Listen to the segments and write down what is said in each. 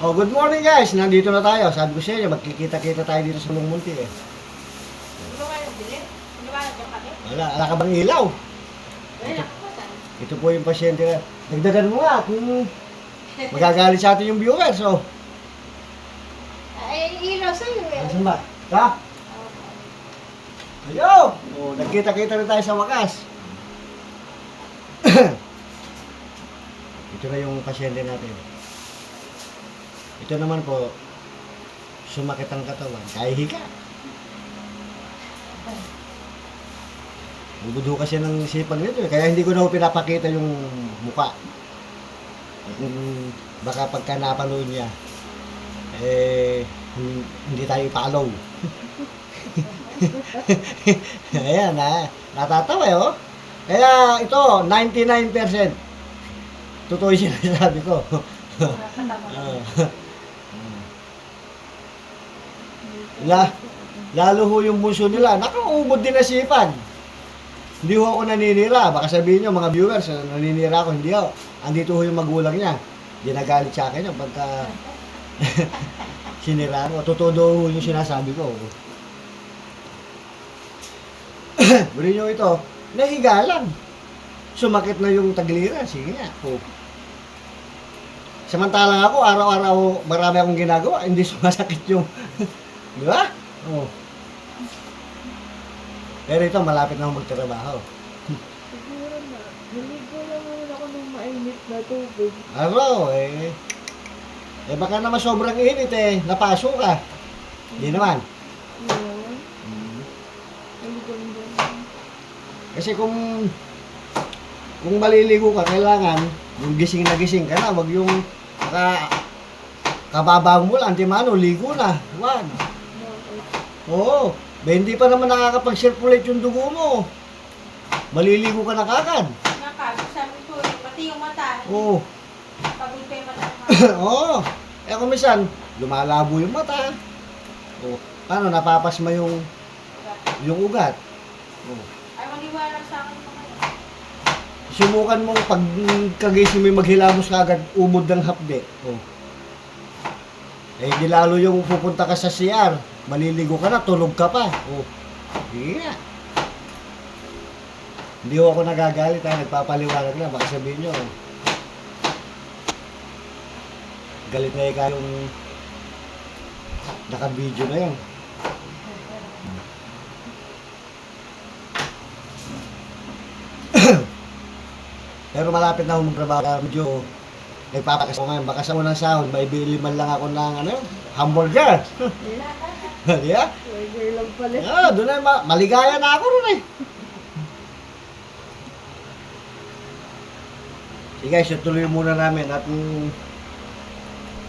Oh, good morning guys. Nandito na tayo. Sabi ko sa inyo, magkikita-kita tayo dito sa Lungmunti eh. Ano ba kayo bili? Ano ba kayo kami? Wala ka bang ilaw? Wala ko ba? Ito po yung pasyente na. Nagdagan mo nga kung magagalit sa atin yung viewers. Oh. Ay, ilaw sa'yo eh. Asan ba? Ha? Ayo! Oh, nagkita-kita na tayo sa wakas. Ito na yung pasyente natin. Ito naman po, sumakit ang katawan, kaya higa. Bubudho kasi ng sipag nito eh. Kaya hindi ko na pinapakita yung muka. Baka pagka napanood niya, hindi tayo ipalaw. Ayan natatawa eh oh. Kaya ito, 99%. Totoo yung sinasabi ko. Lalo ho yung bunso nila, nakaubod din na sipag. Hindi ho ako naninira. Baka sabihin nyo, mga viewers, naninira ako. Hindi ho. Andito ho yung magulang niya. Hindi nagalit sa akin yung pagka sinira ko. Totoo ho yung sinasabi ko. Buri nyo ito, nahiga lang. Sumakit na yung taglira. Sige nga. Oh. Samantalang ako, araw-araw marami akong ginagawa. Hindi sumasakit yung... Di ba? Oh. Pero ito, malapit na akong magtrabaho. Siguro na. Naligo lang naman ako ng mainit na tubig. Araw, eh. Baka naman sobrang init eh. Napaso ka. Hindi naman. Yun. Naligo lang. Kasi kung maliligo ka, kailangan yung gising na gising ka na. Wag yung kababang mo lang, antimano, ligo na. Wag. Oo. Hindi pa naman nakakapag-circulate yung dugo mo. Maliligo ka na kagad. Sabi ko eh, pati yung mata. Oo. Pagod pa yung mata. Oo. Eh kung minsan, lumalabo yung mata. Oo. Paano, napapasma yung ugat. Oo. Ay, maniwala sa akin ito ngayon. Subukan mo pag kagising mo yung maghilamos ka agad, umod ng hapde. Oh. Eh, di lalo yung pupunta ka sa CR, maliligo ka na, tulog ka pa. Oh. Hindi nga. Hindi ho ako nagagalit ha, nagpapaliwanag na, baka sabihin nyo. Galit na ikaw yung naka-video na yan. Pero malapit na akong magtrabaho. Medyo nagpapakas ko ngayon. Baka sa unang sahod, may bili man lang ako ng hamburger. Di ba? Burger lang pala. Doon na, maligaya na ako ron eh. Sige guys, tuloy muna namin at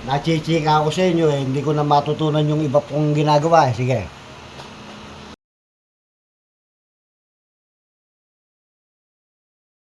nachichika ako sa inyo eh. Hindi ko na matutunan yung iba pong ginagawa eh. Sige.